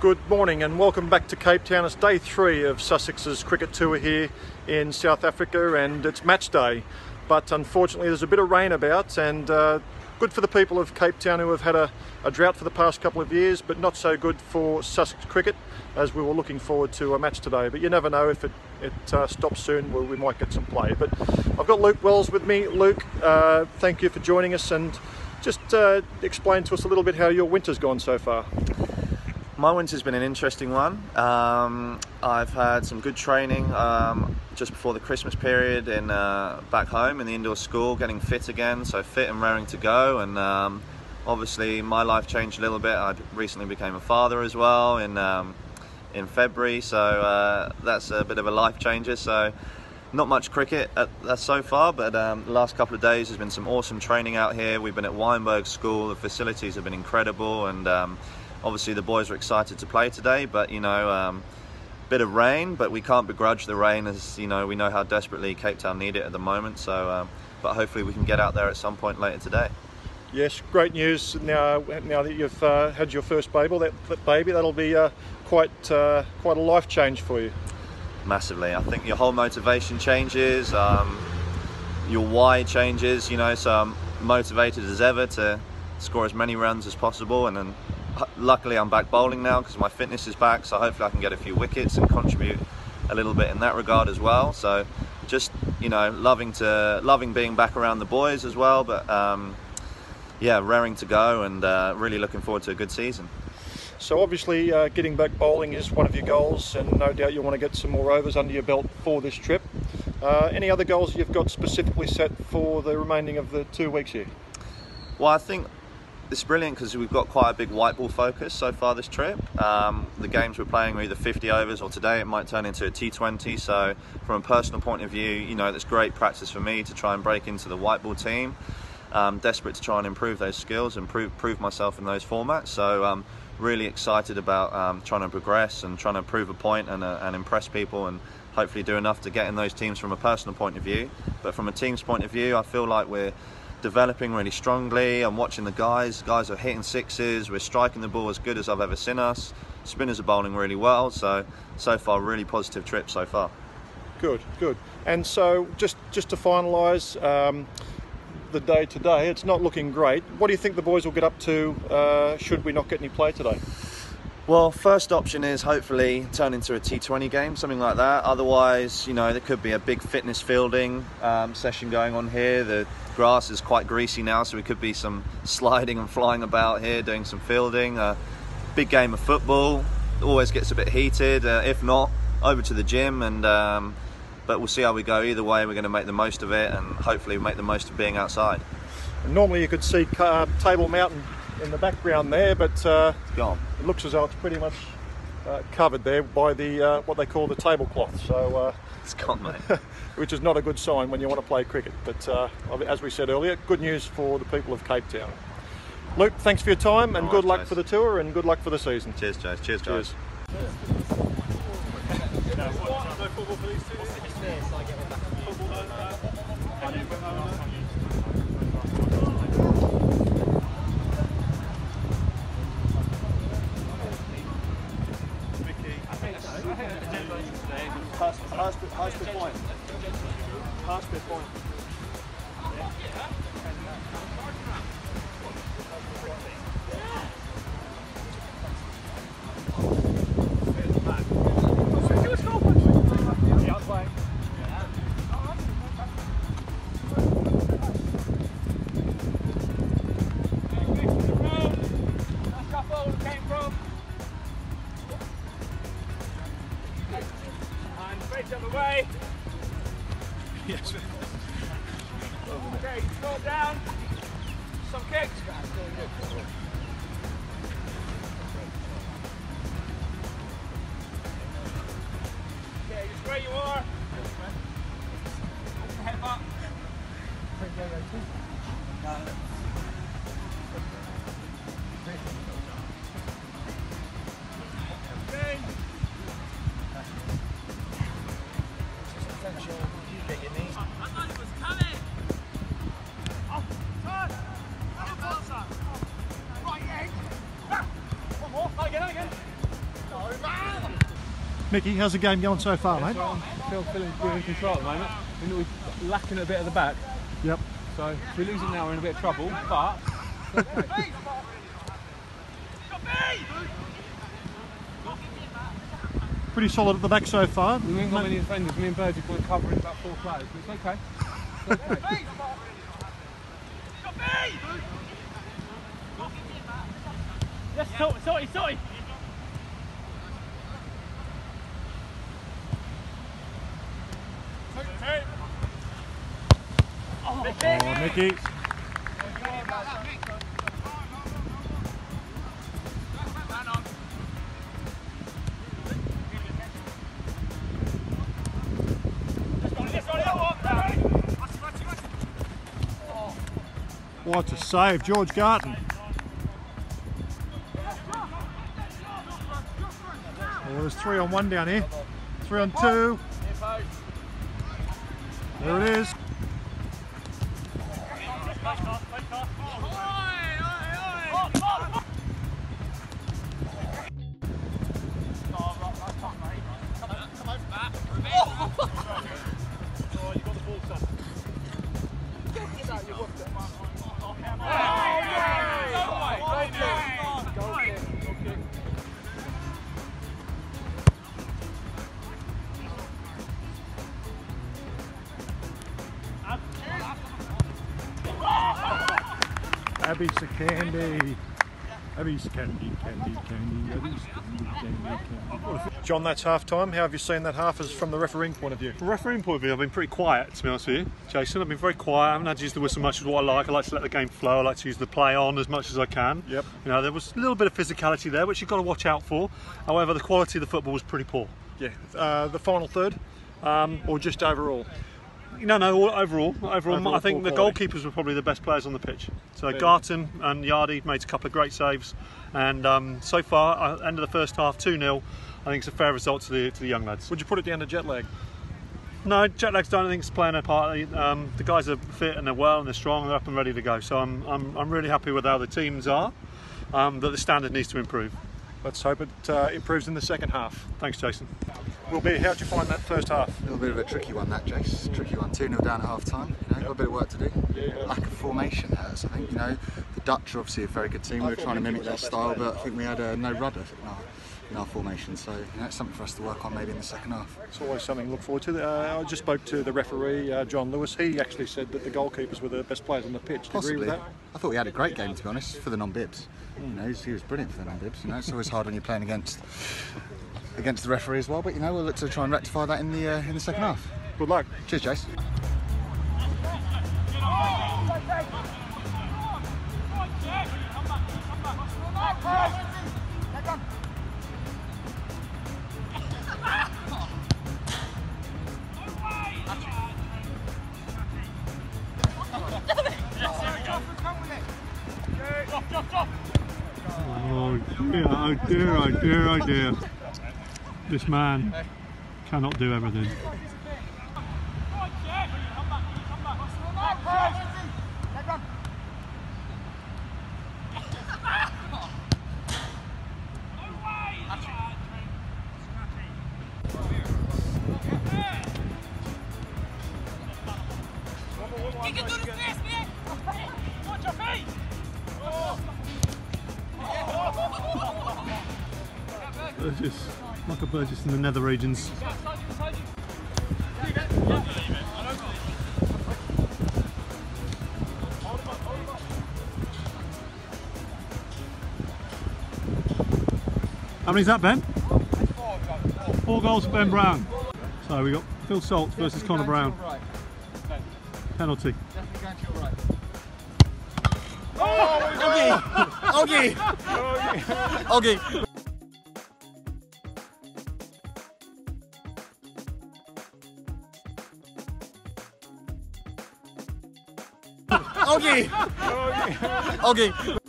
Good morning and welcome back to Cape Town. It's day 3 of Sussex's cricket tour here in South Africa and it's match day. But unfortunately there's a bit of rain about and good for the people of Cape Town who have had a drought for the past couple of years, but not so good for Sussex cricket as we were looking forward to a match today. But you never know, if it stops soon, we might get some play. But I've got Luke Wells with me. Luke, thank you for joining us and just explain to us a little bit how your winter's gone so far. My winter's been an interesting one. I've had some good training just before the Christmas period in back home in the indoor school, getting fit again, so fit and raring to go. And obviously my life changed a little bit. I recently became a father as well in February, so that's a bit of a life changer. So not much cricket so far, but the last couple of days there's been some awesome training out here. We've been at Weinberg School. The facilities have been incredible, and obviously the boys are excited to play today, but you know, bit of rain, but we can't begrudge the rain, as you know, we know how desperately Cape Town need it at the moment. So but hopefully we can get out there at some point later today. Yes, great news now that you've had your first baby. That'll be quite a life change for you. Massively. I think your whole motivation changes, your why changes, you know, so I'm motivated as ever to score as many runs as possible. And then luckily I'm back bowling now because my fitness is back, so hopefully I can get a few wickets and contribute a little bit in that regard as well. So just, you know, loving being back around the boys as well, but yeah, raring to go and really looking forward to a good season. So obviously getting back bowling is one of your goals, and no doubt you want to get some more overs under your belt for this trip. Any other goals you've got specifically set for the remaining of the 2 weeks here? Well, I think it's brilliant because we've got quite a big white ball focus so far this trip. The games we're playing are either 50 overs or today it might turn into a T20. So from a personal point of view, you know, that's great practice for me to try and break into the white ball team. Desperate to try and improve those skills and prove myself in those formats. So really excited about trying to progress and trying to prove a point and impress people and hopefully do enough to get in those teams from a personal point of view. But from a team's point of view, I feel like we're developing really strongly. I'm watching the guys are hitting sixes, we're striking the ball as good as I've ever seen us, spinners are bowling really well, so far really positive trip so far. Good. And so just to finalise the day today, it's not looking great. What do you think the boys will get up to should we not get any play today? Well, first option is hopefully turn into a T20 game, something like that. Otherwise, you know, there could be a big fitness fielding session going on here. The grass is quite greasy now, so we could be some sliding and flying about here, doing some fielding. Big game of football, always gets a bit heated. If not, over to the gym, and but we'll see how we go. Either way, we're going to make the most of it, and hopefully make the most of being outside. Normally you could see Table Mountain in the background there, but it's gone. It looks as though it's pretty much covered there by the what they call the tablecloth. So it's gone, mate. Which is not a good sign when you want to play cricket. But as we said earlier, good news for the people of Cape Town. Luke, thanks for your time and good luck for the tour and good luck for the season. Cheers, Jace. Cheers, guys. High speed point. High speed point. Mickey, how's the game going so far, mate? I'm feeling good in control at the moment. We're lacking a bit of the back. Yep. So if we lose it now, we're in a bit of trouble, but... Okay. Pretty solid at the back so far. We ain't got many defenders. Me and Burge have got covering about 4 players, but it's okay. It's okay. Yes, sorry. Oh, Mickey. What a save, George Garton. Oh, there's 3 on 1 down here. 3 on 2. There it is. Abby Candy. Abby's candy. John, that's half time. How have you seen that half as from the refereeing point of view? From a refereeing point of view, I've been pretty quiet, to be honest with you, Jason. I've been very quiet. I haven't had to use the whistle much as what I like. I like to let the game flow. I like to use the play on as much as I can. Yep. You know, there was a little bit of physicality there, which you've got to watch out for. However, the quality of the football was pretty poor. Yeah. The final third, or just overall? No, overall, I think the quality. goalkeepers were probably the best players on the pitch. So Garton and Yardy made a couple of great saves, and so far, end of the first half, 2-0. I think it's a fair result to the young lads. Would you put it down to jet lag? No, jet lag's don't think it's playing a part. The guys are fit and they're well and they're strong and they're up and ready to go. So I'm really happy with how the teams are. But the standard needs to improve. Let's hope it improves in the second half. Thanks, Jason. How'd you find that first half? A little bit of a tricky one, that, Jace. Tricky one. 2-0 down at half time. You know, got a bit of work to do. Yeah. Lack of formation hurts, I think. You know, the Dutch are obviously a very good team. We were trying to mimic their style, but I think we had no rudder in our formation. So, you know, it's something for us to work on maybe in the second half. It's always something to look forward to. I just spoke to the referee, John Lewis. He actually said that the goalkeepers were the best players on the pitch. Do you agree with that? I thought we had a great game, to be honest, for the non-bibs. You know, he was brilliant for the non-bibs. You know, it's always hard when you're playing against the referee as well. But you know, we'll look to try and rectify that in the second half. Good luck. Cheers, Jace. Oh dear. This man cannot do everything. You can do this, man! Watch your feet! Burgess, Michael Burgess in the nether regions. How many's that, Ben? 4 goals for Ben Brown. So we got Phil Salt versus Connor Brown. Penalty. Oggy! Oggy! Oggy! Oggy!